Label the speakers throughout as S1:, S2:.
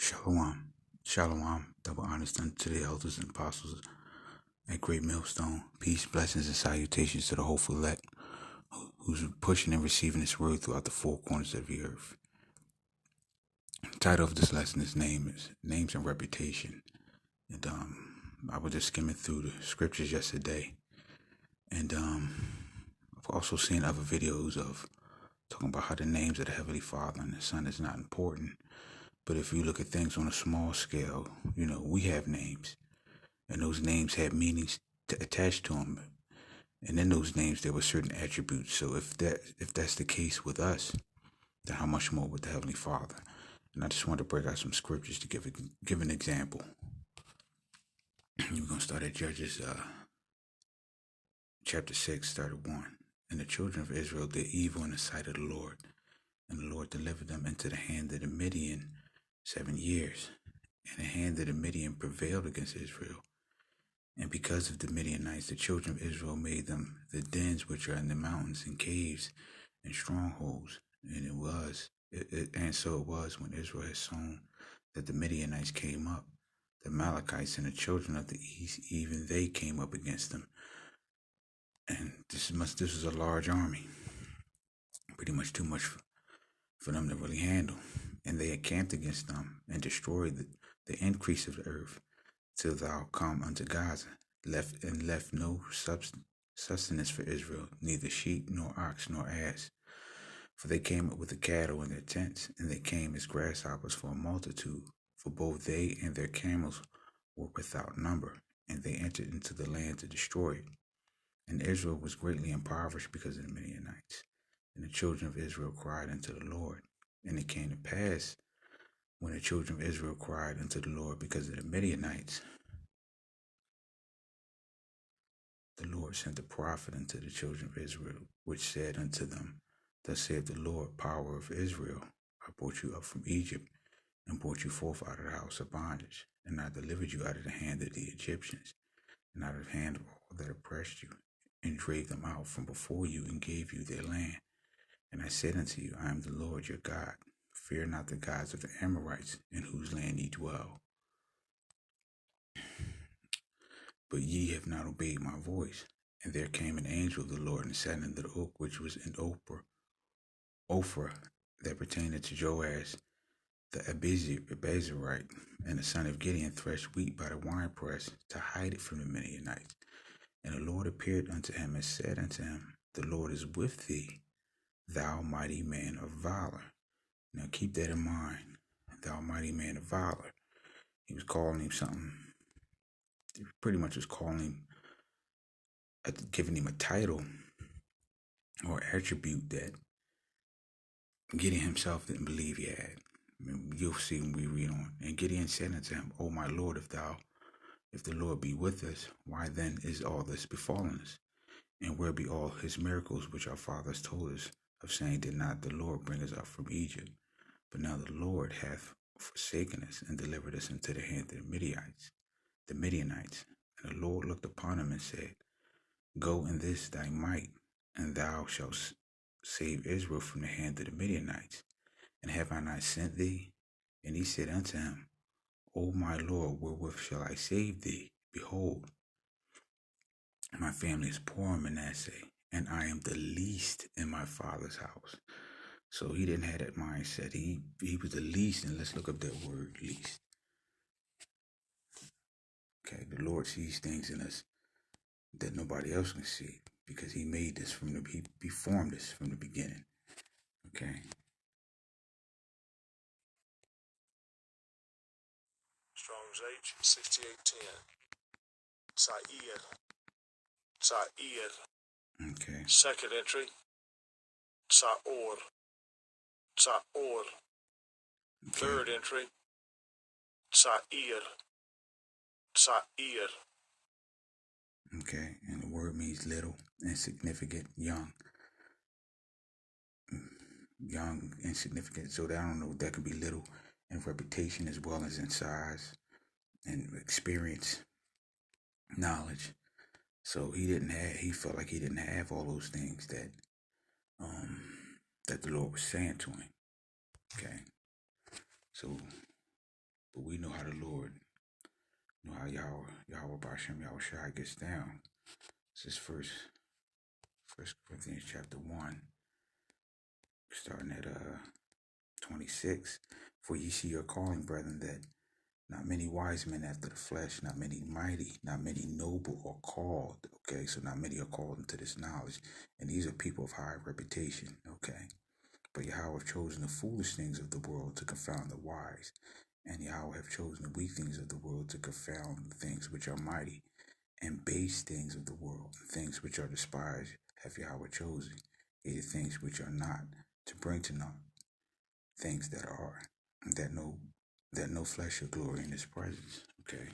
S1: Shalom. Shalom. Double honors unto the elders and apostles at Great Millstone. Peace, blessings, and salutations to the hopeful elect who's pushing and receiving this word throughout the four corners of the earth. The title of this lesson is Names and Reputation. And I was just skimming through the scriptures yesterday. And I've also seen other videos of talking about how the names of the Heavenly Father and the Son is not important. But if you look at things on a small scale, we have names. And those names have meanings attached to them. And in those names, there were certain attributes. So if that's the case with us, then how much more with the Heavenly Father? And I just wanted to break out some scriptures to give an example. We're going to start at Judges chapter 6, start at 1. And the children of Israel did evil in the sight of the Lord. And the Lord delivered them into the hand of the Midian 7 years. And the hand of the Midian prevailed against Israel. And because of the Midianites, the children of Israel made them the dens which are in the mountains and caves and strongholds. And so it was when Israel had sown that the Midianites came up. The Amalekites and the children of the east, even they came up against them. And this was a large army, pretty much too much for them to really handle. And they encamped against them and destroyed the increase of the earth till thou come unto Gaza, left no sustenance for Israel, neither sheep nor ox nor ass. For they came up with the cattle in their tents, and they came as grasshoppers for a multitude, for both they and their camels were without number, and they entered into the land to destroy it. And Israel was greatly impoverished because of the Midianites. And the children of Israel cried unto the Lord. And it came to pass, when the children of Israel cried unto the Lord because of the Midianites, the Lord sent a prophet unto the children of Israel, which said unto them, Thus saith the Lord, power of Israel, I brought you up from Egypt, and brought you forth out of the house of bondage, and I delivered you out of the hand of the Egyptians, and out of the hand of all that oppressed you, and drave them out from before you, and gave you their land. And I said unto you, I am the Lord your God. Fear not the gods of the Amorites, in whose land ye dwell. But ye have not obeyed my voice. And there came an angel of the Lord and sat under the oak which was in Ophrah, that pertained to Joash the Abizarite, and the son of Gideon threshed wheat by the winepress to hide it from the Midianites. And the Lord appeared unto him and said unto him, The Lord is with thee, thou mighty man of valor. Now keep that in mind, thou mighty man of valor. He was calling him something. He pretty much was calling him, giving him a title or attribute that Gideon himself didn't believe he had. You'll see when we read on. And Gideon said unto him, O my Lord, if the Lord be with us, why then is all this befallen us? And where be all his miracles which our fathers told us of, saying, Did not the Lord bring us up from Egypt? But now the Lord hath forsaken us and delivered us into the hand of the Midianites. And the Lord looked upon him and said, Go in this thy might, and thou shalt save Israel from the hand of the Midianites. And have I not sent thee? And he said unto him, O my Lord, wherewith shall I save thee? Behold, my family is poor in Manasseh, and I am the least in my father's house. So he didn't have that mindset. He was the least, and let's look up that word, least. Okay, the Lord sees things in us that nobody else can see, because he made this he formed this from the beginning. Okay.
S2: Strong's H 6810. Sa'ir.
S1: Okay.
S2: Second entry. Sa'or.
S1: Okay.
S2: Third entry. Sa'ir.
S1: Okay, and the word means little, insignificant, young, insignificant. So that, I don't know, that could be little in reputation as well as in size and experience, knowledge. So he felt like he didn't have all those things that the Lord was saying to him. Okay, so But we know how the Lord, know how Yahweh Bashem Yahweh Shai gets down. This is First Corinthians chapter 1, starting at 26. For ye see your calling, brethren, that not many wise men after the flesh, not many mighty, not many noble are called. Okay, so not many are called into this knowledge. And these are people of high reputation. Okay. But Yahweh have chosen the foolish things of the world to confound the wise. And Yahweh have chosen the weak things of the world to confound the things which are mighty. And base things of the world, and things which are despised, have Yahweh chosen. Yea, things which are not, to bring to naught things that are, that no flesh shall glory in his presence. Okay.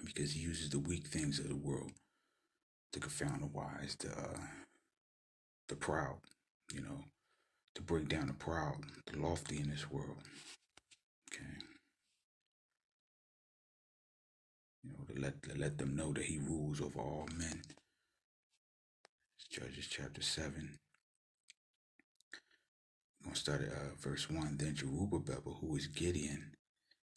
S1: Because he uses the weak things of the world to confound the wise, the proud, to bring down the proud, the lofty in this world. Okay. To let them know that he rules over all men. It's Judges chapter 7. I'm going to start at verse 1. Then Jerubbaal, who was Gideon,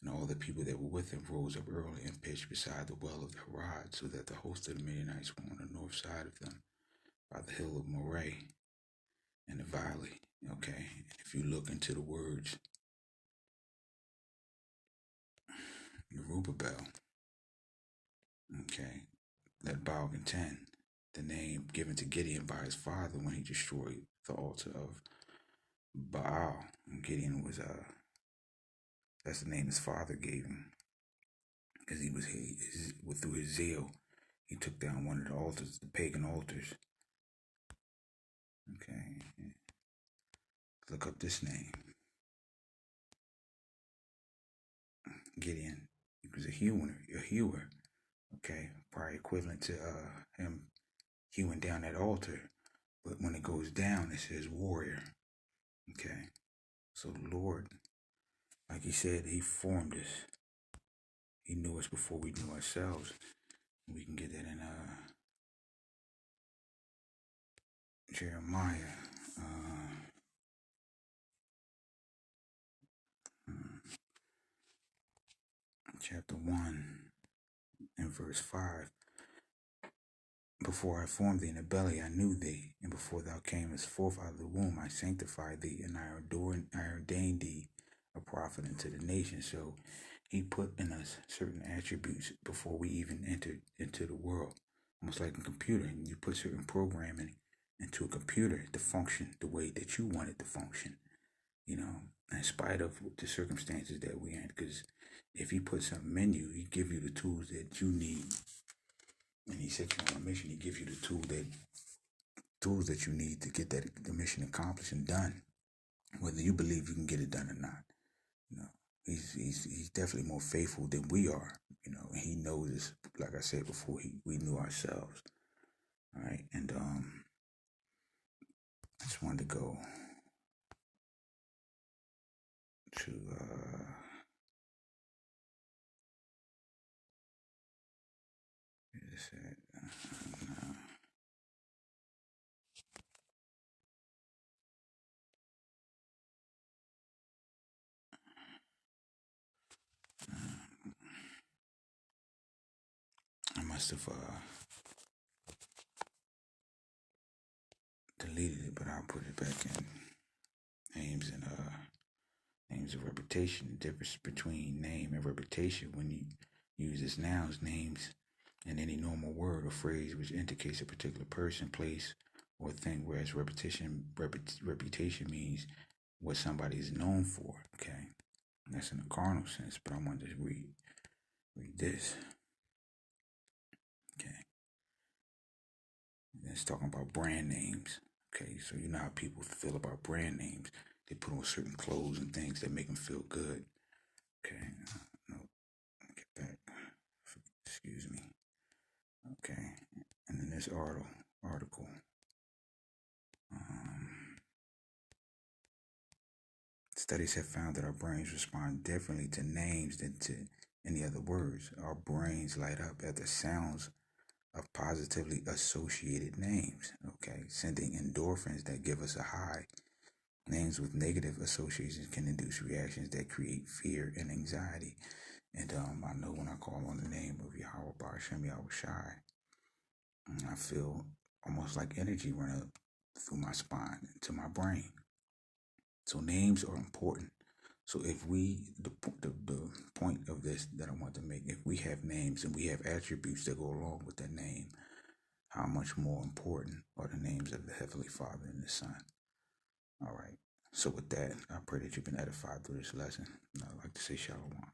S1: and all the people that were with him rose up early and pitched beside the well of the Harod, so that the host of the Midianites were on the north side of them, by the hill of Moreh and the valley. Okay, if you look into the words, Jerubbaal, okay, let Baal contend, the name given to Gideon by his father when he destroyed the altar of Baal. Gideon was that's the name his father gave him, because through his zeal, he took down one of the altars, the pagan altars. Okay, look up this name, Gideon. He was a hewer. Okay, probably equivalent to him hewing down that altar. But when it goes down, it says warrior. Okay, so the Lord, like he said, he formed us. He knew us before we knew ourselves. We can get that in Jeremiah. Chapter 1 and verse 5. Before I formed thee in the belly, I knew thee, and before thou camest forth out of the womb, I sanctified thee, and I ordained thee a prophet unto the nations. So he put in us certain attributes before we even entered into the world. Almost like a computer, and you put certain programming into a computer to function the way that you want it to function, in spite of the circumstances that we're in. Because if he puts something in you, he give you the tools that you need. And he set you on a mission. He gives you the tools that you need to get the mission accomplished and done, whether you believe you can get it done or not. He's definitely more faithful than we are. And he knows us, like I said before, we knew ourselves. All right, and I just wanted to go to I must have deleted it, but I'll put it back in. Names of reputation. The difference between name and reputation, when you use as nouns, names, and any normal word or phrase which indicates a particular person, place, or thing, whereas reputation means what somebody is known for. Okay, and that's in a carnal sense. But I wanted to read this. Okay, and it's talking about brand names. Okay, so you know how people feel about brand names. They put on certain clothes and things that make them feel good. Okay, no, get back. Excuse me. Okay, and in this article, studies have found that our brains respond differently to names than to any other words. Our brains light up at the sounds of positively associated names, okay, sending endorphins that give us a high Names with negative associations can induce reactions that create fear and anxiety. And I know when I call on the name of Yahweh Ba'ashem Yahweh Shai, I feel almost like energy run up through my spine to my brain. So names are important. So if the point of this that I want to make, if we have names and we have attributes that go along with that name, how much more important are the names of the Heavenly Father and the Son? All right. So with that, I pray that you've been edified through this lesson. And I'd like to say shalom.